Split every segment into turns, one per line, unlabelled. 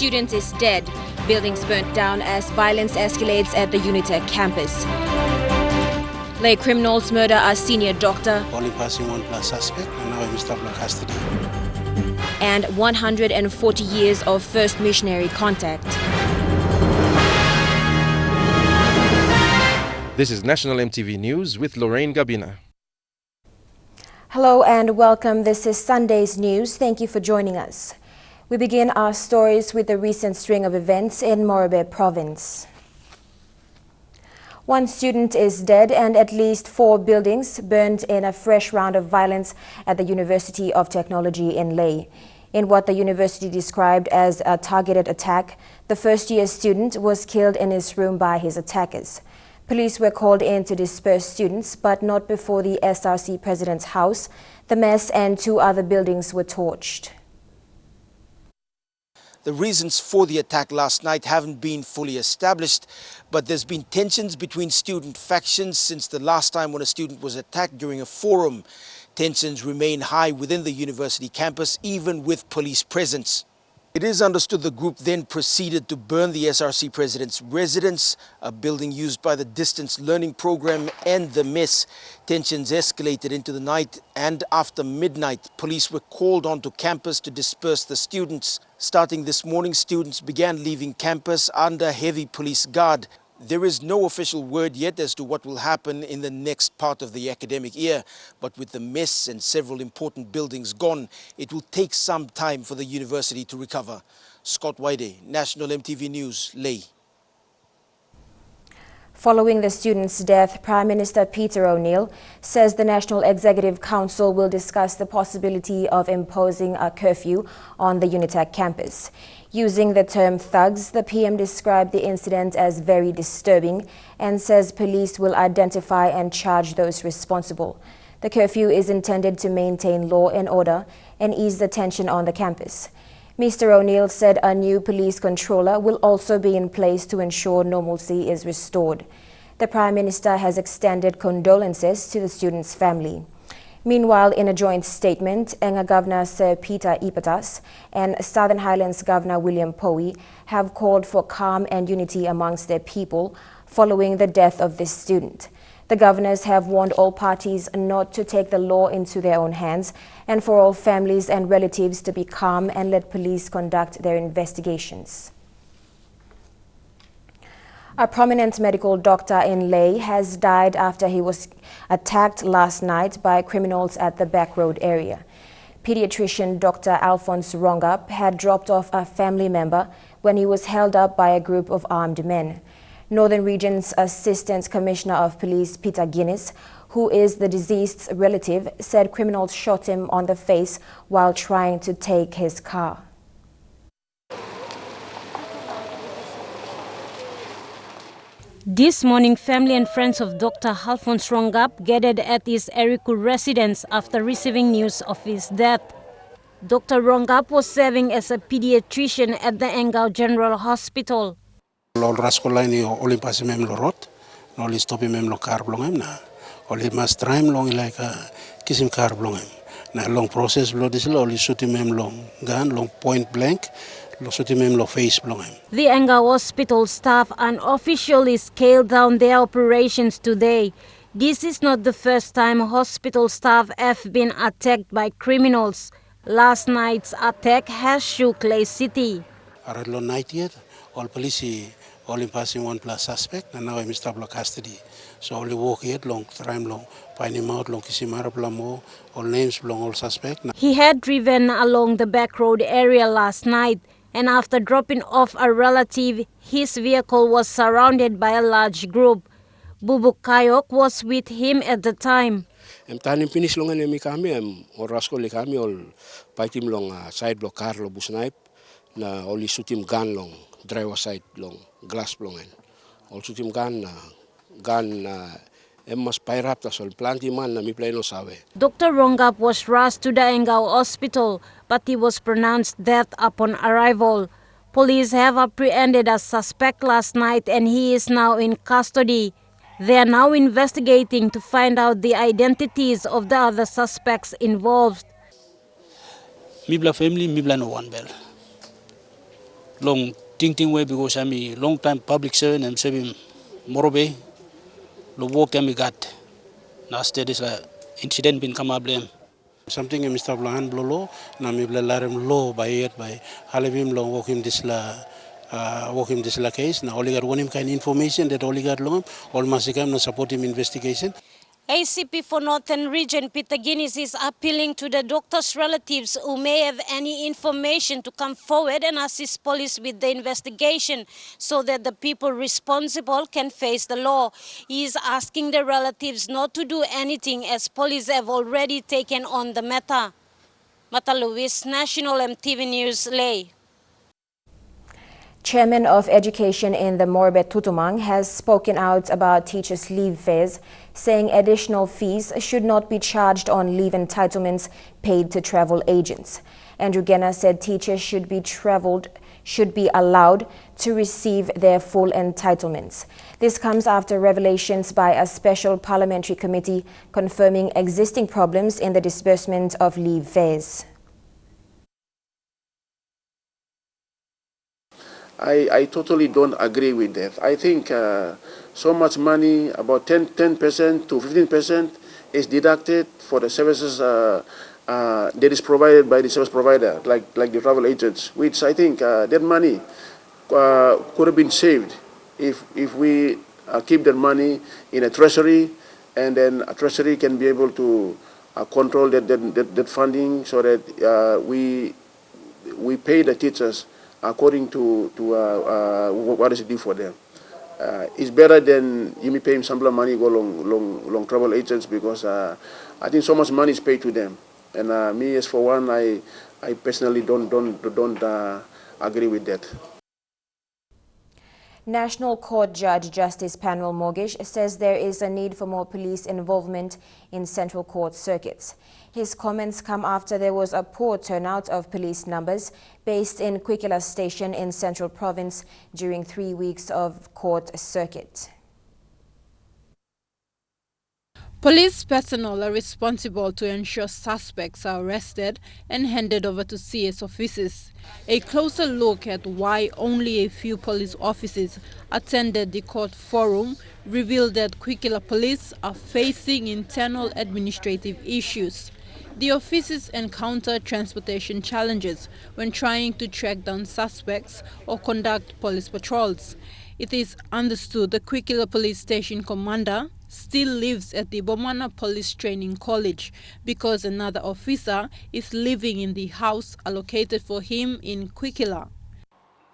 student is dead. Buildings burnt down as violence escalates at the UniTech campus. Lay criminals murder a senior doctor.
Only passing one plus suspect, and now in Mr. custody.
And 140 years of first missionary contact.
This is National EMTV News with Lorraine Gabina.
Hello and welcome. This is Sunday's news. Thank you for joining us. We begin our stories with the recent string of events in Morobe province. One student is dead and at least 4 buildings burned in a fresh round of violence at the University of Technology in Leh. In what the university described as a targeted attack, the first-year student was killed in his room by his attackers. Police were called in to disperse students, but not before the SRC president's house. The mess and 2 other buildings were torched.
The reasons for the attack last night haven't been fully established, but there's been tensions between student factions since the last time when a student was attacked during a forum. Tensions remain high within the university campus, even with police presence. It is understood the group then proceeded to burn the SRC president's residence, a building used by the distance learning program, and the mess. Tensions escalated into the night, and after midnight, police were called onto campus to disperse the students. Starting this morning, students began leaving campus under heavy police guard. There is no official word yet as to what will happen in the next part of the academic year, but with the mess and several important buildings gone, it will take some time for the university to recover. Scott Wide, National EMTV News, Leh.
Following the student's death, Prime Minister Peter O'Neill says the National Executive Council will discuss the possibility of imposing a curfew on the UniTech campus. Using the term thugs, the PM described the incident as very disturbing and says police will identify and charge those responsible. The curfew is intended to maintain law and order and ease the tension on the campus. Mr. O'Neill said a new police controller will also be in place to ensure normalcy is restored. The Prime Minister has extended condolences to the student's family. Meanwhile, in a joint statement, Enga Governor Sir Peter Ipatas and Southern Highlands Governor William Powie have called for calm and unity amongst their people following the death of this student. The governors have warned all parties not to take the law into their own hands and for all families and relatives to be calm and let police conduct their investigations. A prominent medical doctor in Leh has died after he was attacked last night by criminals at the Back Road area. Pediatrician Dr. Alphonse Rongap had dropped off a family member when he was held up by a group of armed men. Northern Region's Assistant Commissioner of Police Peter Guinness, who is the deceased's relative, said criminals shot him on the face while trying to take his car.
This morning, family and friends of Dr. Alphonse Rongap gathered at his Eriku residence after receiving news of his death. Dr. Rongap was serving as a pediatrician at the Engau General Hospital.
Lol raskola ni oli pasi mem lorot, oli stopi mem lo car blongem na, oli mas traim long like kisim car blongem. Na long process lo dislo oli suti mem long gun long point blank.
The Engau Hospital staff unofficially scaled down their operations today. This is not the first time hospital staff have been attacked by criminals. Last night's attack has shook Leh City.
Around night yet, all police only passing one plus suspect, and now I'm Mr. custody. So only walk yet long time long, find him out long kisimara plamo, all names long all suspect.
He had driven along the back road area last night, and after dropping off a relative, his vehicle was surrounded by a large group. Bubuk Kayok was with him at the time.
Tanim finish long ani kami orasko le kami ol paitim long side block car lo busnaip na oli sutim gun long driver side long glass longen. Ol sutim gun emas pairap tas ol planti man na mi pleno sabe.
Dr. Rongap was rushed to the Engau Hospital, but he was pronounced dead upon arrival. Police have apprehended a suspect last night and he is now in custody. They are now investigating to find out the identities of the other suspects involved.
Mibla family, Mibla no one bell. long ting way because I'm a long time public servant and serving Morobe. The work I got. Now this incident been come up blame.
Something yang Mr. Blangan blolo, nami belalarem law by halivim long walk him this la case. Now only got one kind information that only got long, all masikam no support him investigation.
ACP for Northern Region Peter Guinness is appealing to the doctors' relatives who may have any information to come forward and assist police with the investigation so that the people responsible can face the law. He is asking the relatives not to do anything as police have already taken on the matter. Mata Luis, National EMTV News, Lay.
Chairman of Education in the Morbet Tutumang has spoken out about teachers' leave fares, saying additional fees should not be charged on leave entitlements paid to travel agents. Andrew Genna said teachers should be allowed to receive their full entitlements. This comes after revelations by a special parliamentary committee confirming existing problems in the disbursement of leave fares.
I totally don't agree with that. I think so much money, about 10% to 15% is deducted for the services that is provided by the service provider, like the travel agents, which I think that money could have been saved if we keep that money in a treasury, and then a treasury can be able to control that funding so that we pay the teachers according to what is due for them. It's better than you may pay him some money go long travel agents, because I think so much money is paid to them, and me as for one, I personally don't agree with that.
National Court Judge Justice Panuel Mogish says there is a need for more police involvement in Central Court circuits. His comments come after there was a poor turnout of police numbers based in Kwikila Station in Central Province during 3 weeks of court circuit.
Police personnel are responsible to ensure suspects are arrested and handed over to CS officers. A closer look at why only a few police officers attended the court forum revealed that Kwikila police are facing internal administrative issues. The officers encounter transportation challenges when trying to track down suspects or conduct police patrols. It is understood the Kwikila police station commander still lives at the Bomana Police Training College because another officer is living in the house allocated for him in Kwikila.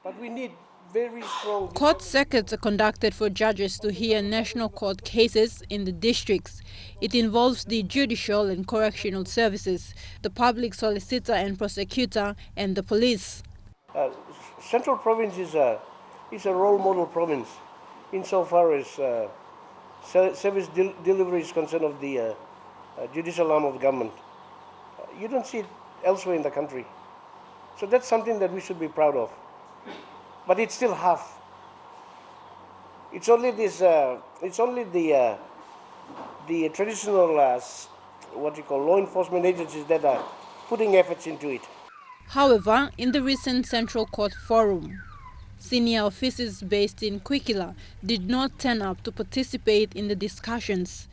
But we need very strong...
Court circuits are conducted for judges to hear national court cases in the districts. It involves the judicial and correctional services, the public solicitor and prosecutor, and the police.
Central Province is a role model province insofar as service delivery is concerned of the judicial arm of government. You don't see it elsewhere in the country. So that's something that we should be proud of. But it's still half. It's only this. It's only the traditional what you call law enforcement agencies that are putting efforts into it.
However, in the recent Central Court forum, senior officers based in Kwikila did not turn up to participate in the discussions.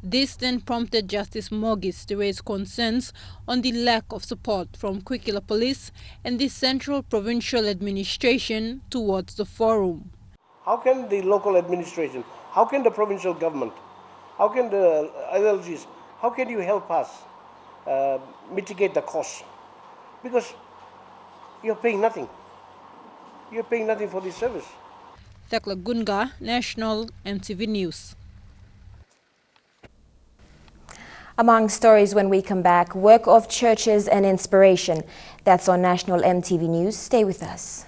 This then prompted Justice Mogis to raise concerns on the lack of support from Kwikila Police and the Central Provincial Administration towards the forum.
How can the local administration, how can the provincial government, how can the LLGs, how can you help us mitigate the cost? Because you're paying nothing. You're paying nothing for this service.
Thekla Gunga, National EMTV News.
Among stories when we come back, work of churches and inspiration. That's on National EMTV News. Stay with us.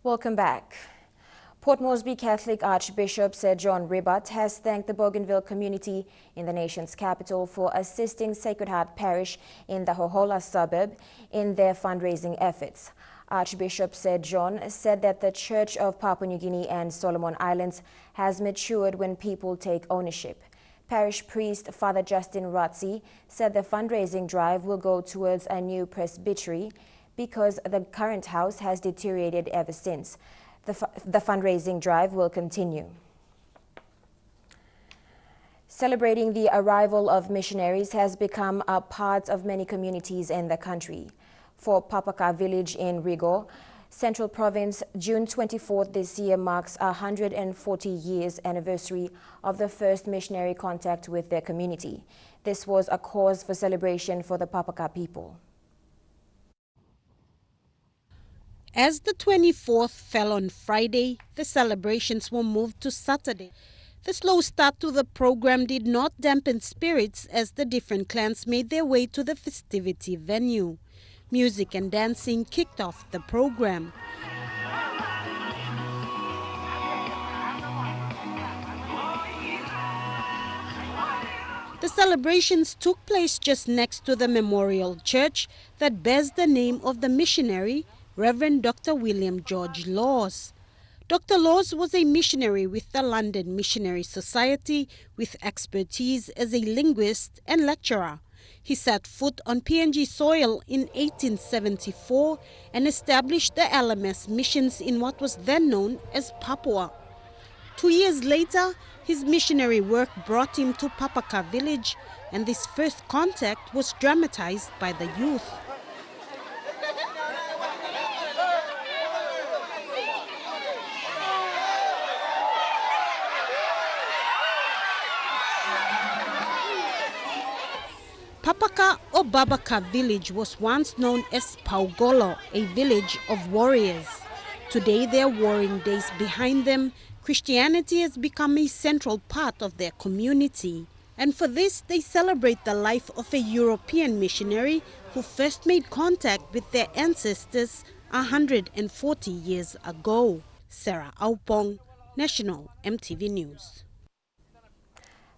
Welcome back. Port Moresby Catholic Archbishop Sir John Ribbott has thanked the Bougainville community in the nation's capital for assisting Sacred Heart Parish in the Hohola suburb in their fundraising efforts. Archbishop Sir John said that the Church of Papua New Guinea and Solomon Islands has matured when people take ownership. Parish priest Father Justin Ratzi said the fundraising drive will go towards a new presbytery because the current house has deteriorated ever since. The fundraising drive will continue. Celebrating the arrival of missionaries has become a part of many communities in the country. For Papaka village in Rigo, Central Province, June 24th this year marks a 140 years anniversary of the first missionary contact with their community. This was a cause for celebration for the Papaka people.
As the 24th fell on Friday, the celebrations were moved to Saturday. The slow start to the program did not dampen spirits as the different clans made their way to the festivity venue. Music and dancing kicked off the program. The celebrations took place just next to the memorial church that bears the name of the missionary, Reverend Dr. William George Laws. Dr. Laws was a missionary with the London Missionary Society with expertise as a linguist and lecturer. He set foot on PNG soil in 1874 and established the LMS missions in what was then known as Papua. 2 years later, his missionary work brought him to Papaka village, and this first contact was dramatized by the youth. Papaka or Babaka village was once known as Paugolo, a village of warriors. Today, their warring days behind them, Christianity has become a central part of their community. And for this, they celebrate the life of a European missionary who first made contact with their ancestors 140 years ago. Sarah Aupong, National EMTV News.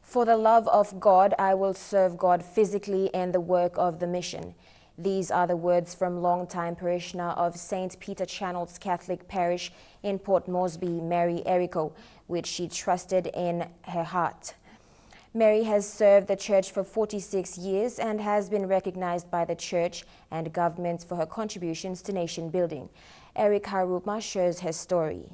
For the love of God, I will serve God physically in the work of the mission. These are the words from longtime parishioner of St. Peter Channel's Catholic Parish in Port Moresby, Mary Errico, which she trusted in her heart. Mary has served the church for 46 years and has been recognized by the church and government for her contributions to nation building. Eric Haruma shares her story.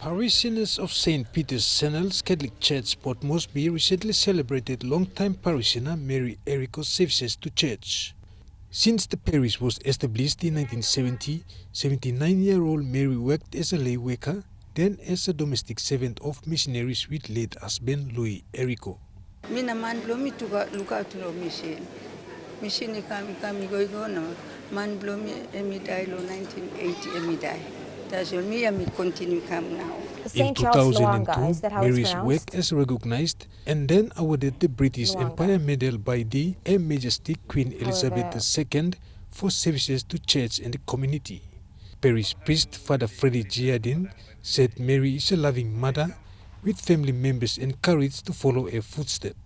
Parishioners of St. Peter's Channel's Catholic Church, Port Moresby, recently celebrated long-time parishioner Mary Errico's services to church. Since the parish was established in 1970, 79-year-old Mary worked as a lay worker, then as a domestic servant of missionaries with late husband Louis Errico.
Mina man blomi to look out to mission. Mission kami go na man blomi emi die lo 1980 emi die. That's what me continue come now.
In 2002,
Mary's work is recognized and then awarded the British Empire Medal by the Her Majesty Queen Elizabeth II for services to church and the community. Parish priest Father Freddie Giardin said Mary is a loving mother with family members encouraged to follow her footsteps.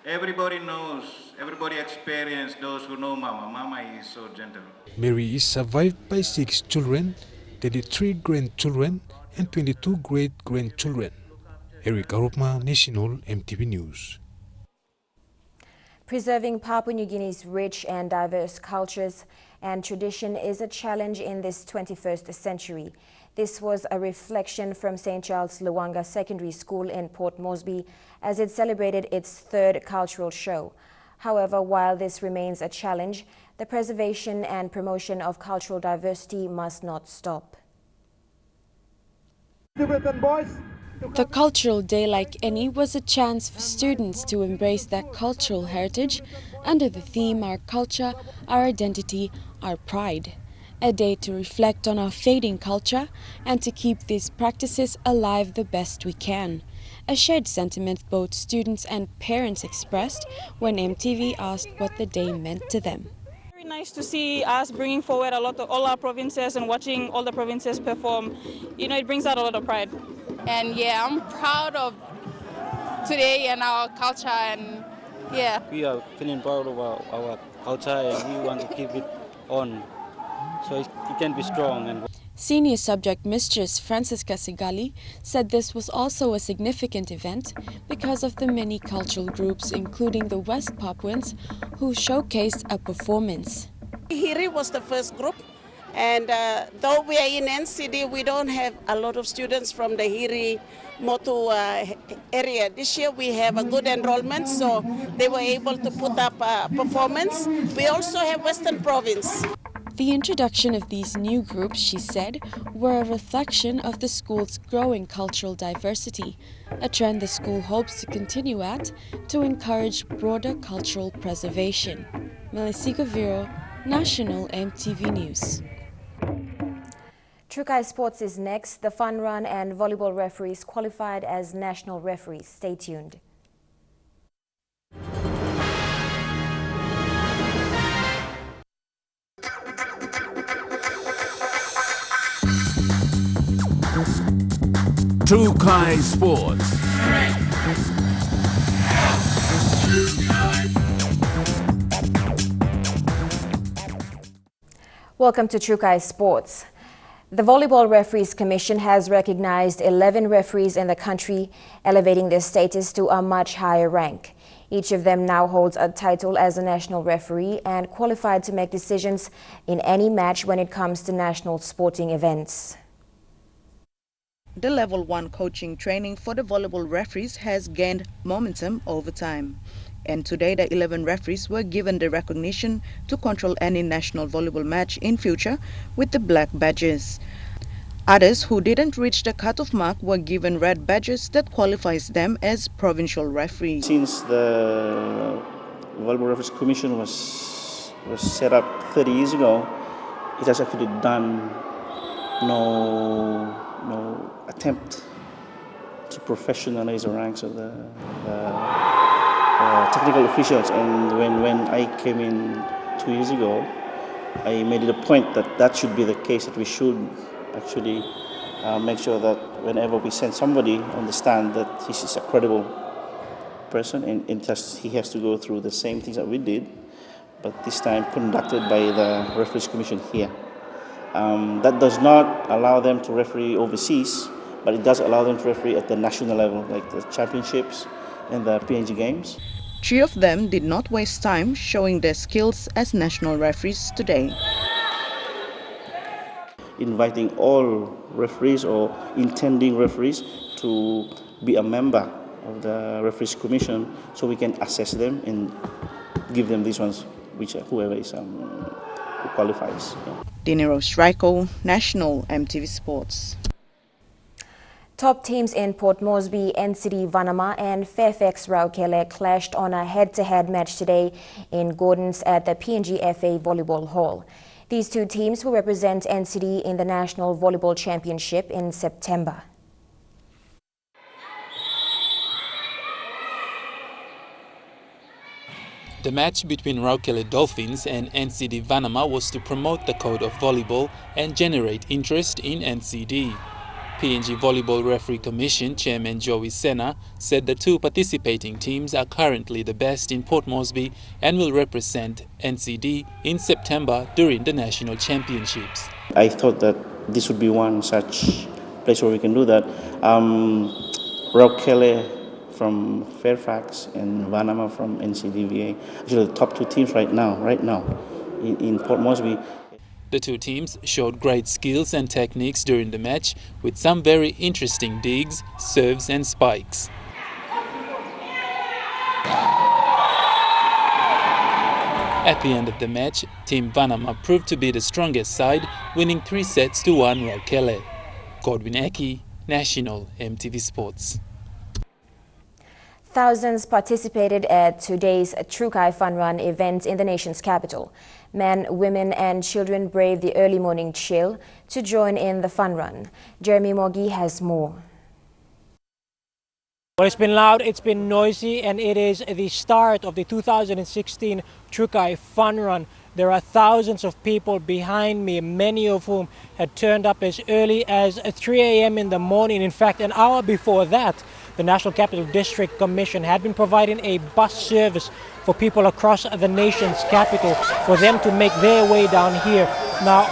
Everybody knows, everybody experienced, those who know Mama. Mama is so gentle.
Mary is survived by 6 children, 33 grandchildren, and 22 great-grandchildren. Eric Arupma, National EMTV News.
Preserving Papua New Guinea's rich and diverse cultures and tradition is a challenge in this 21st century. This was a reflection from St. Charles Luanga Secondary School in Port Moresby as it celebrated its 3rd cultural show. However, while this remains a challenge, the preservation and promotion of cultural diversity must not stop.
The Cultural Day, like any, was a chance for students to embrace their cultural heritage under the theme Our Culture, Our Identity, Our Pride. A day to reflect on our fading culture and to keep these practices alive the best we can. A shared sentiment both students and parents expressed when EMTV asked what the day meant to them.
Very nice to see us bringing forward a lot of all our provinces and watching all the provinces perform. You know, it brings out a lot of pride.
And yeah, I'm proud of today and our culture, and yeah.
We are feeling proud of our culture, and we want to keep it on, so it can be strong. And
Senior subject mistress Francisca Sigali said this was also a significant event because of the many cultural groups, including the West Papuans, who showcased a performance.
Hiri was the first group, and though we are in NCD, we don't have a lot of students from the Hiri Motu area. This year we have a good enrollment, so they were able to put up a performance. We also have Western Province.
The introduction of these new groups, she said, were a reflection of the school's growing cultural diversity, a trend the school hopes to continue at to encourage broader cultural preservation. Melisika Viro, National EMTV News.
Trukai Sports is next. The fun run and volleyball referees qualified as national referees. Stay tuned.
Trukai Sports.
Welcome to Trukai Sports. The Volleyball Referees Commission has recognized 11 referees in the country, elevating their status to a much higher rank. Each of them now holds a title as a national referee and qualified to make decisions in any match when it comes to national sporting events.
The Level 1 coaching training for the volleyball referees has gained momentum over time. And today the 11 referees were given the recognition to control any national volleyball match in future with the black badges. Others who didn't reach the cutoff mark were given red badges that qualifies them as provincial referees.
Since the Volleyball Referees Commission was set up 30 years ago, it has actually done no attempt to professionalize the ranks of the technical officials. And when I came in 2 years ago, I made it a point that should be the case, that we should actually make sure that whenever we send somebody on the stand, that he is a credible person, and he has to go through the same things that we did, but this time conducted by the Referees Commission here. That does not allow them to referee overseas, but it does allow them to referee at the national level, like the championships and the PNG games.
3 of them did not waste time showing their skills as national referees today.
Inviting all referees or intending referees to be a member of the Referees Commission so we can assess them and give them these ones, whoever is who qualifies. Yeah.
Dinero Strico, National EMTV Sports.
Top teams in Port Moresby, NCD Vanama and Fairfax Raukele clashed on a head-to-head match today in Gordons at the PNG FA Volleyball Hall. These two teams will represent NCD in the National Volleyball Championship in September.
The match between Raukele Dolphins and NCD Vanama was to promote the code of volleyball and generate interest in NCD. PNG Volleyball Referee Commission Chairman Joey Sena said the two participating teams are currently the best in Port Moresby and will represent NCD in September during the national championships.
I thought that this would be one such place where we can do that. Raukele from Fairfax and Vanama from NCDVA, actually the top two teams right now in Port Moresby.
The two teams showed great skills and techniques during the match with some very interesting digs, serves and spikes. At the end of the match, Team Vanama proved to be the strongest side, winning 3-1 Raukele. Godwin Eki, National EMTV Sports.
Thousands participated at today's Trukai Fun Run event in the nation's capital. Men, women and children braved the early morning chill to join in the fun run. Jeremy Mogi has more.
Well, it's been loud, it's been noisy, and it is the start of the 2016 Trukai Fun Run. There are thousands of people behind me, many of whom had turned up as early as 3 a.m. in the morning. In fact, an hour before that, the National Capital District Commission had been providing a bus service for people across the nation's capital for them to make their way down here. Now,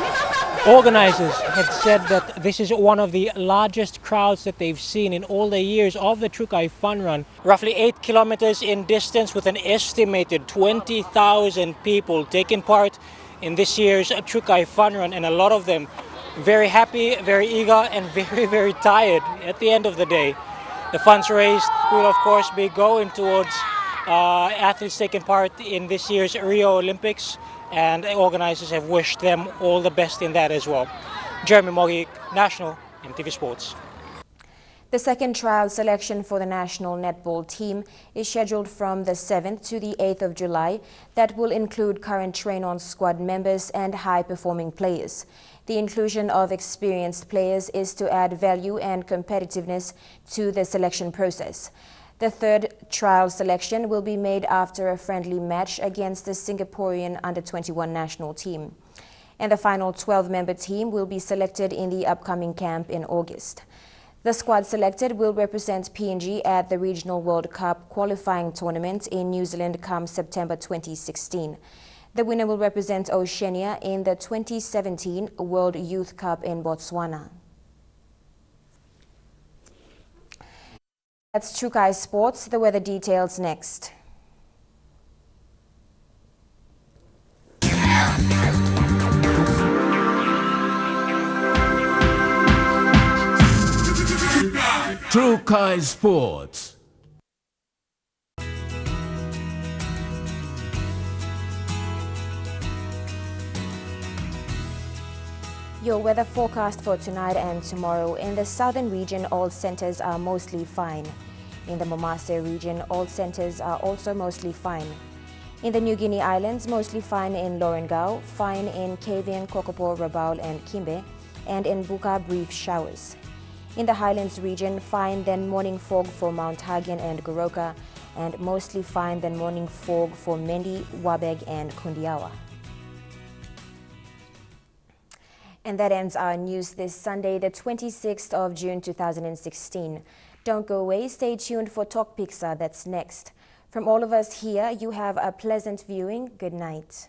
organizers have said that this is one of the largest crowds that they've seen in all the years of the Trukai Fun Run. Roughly 8 kilometers in distance, with an estimated 20,000 people taking part in this year's Trukai Fun Run, and a lot of them very happy, very eager, and very, very tired at the end of the day. The funds raised will, of course, be going towards athletes taking part in this year's Rio Olympics, and organizers have wished them all the best in that as well. Jeremy Mogik, National EMTV Sports.
The second trial selection for the national netball team is scheduled from the 7th to the 8th of July. That will include current train-on squad members and high-performing players. The inclusion of experienced players is to add value and competitiveness to the selection process. The third trial selection will be made after a friendly match against the Singaporean under-21 national team. And the final 12-member team will be selected in the upcoming camp in August. The squad selected will represent PNG at the Regional World Cup qualifying tournament in New Zealand come September 2016. The winner will represent Oceania in the 2017 World Youth Cup in Botswana. That's Trukai Sports. The weather details next.
Trukai Sports.
Your weather forecast for tonight and tomorrow. In the southern region, all centers are mostly fine. In the Momase region, all centers are also mostly fine. In the New Guinea Islands, mostly fine in Lorengau, fine in Kavieng, Kokopo, Rabaul and Kimbe, and in Buka, brief showers. In the Highlands region, fine then morning fog for Mount Hagen and Goroka, and mostly fine then morning fog for Mendi, Wabeg and Kundiawa. And that ends our news this Sunday, the 26th of June 2016. Don't go away, stay tuned for Talk Pizza, that's next. From all of us here, you have a pleasant viewing. Good night.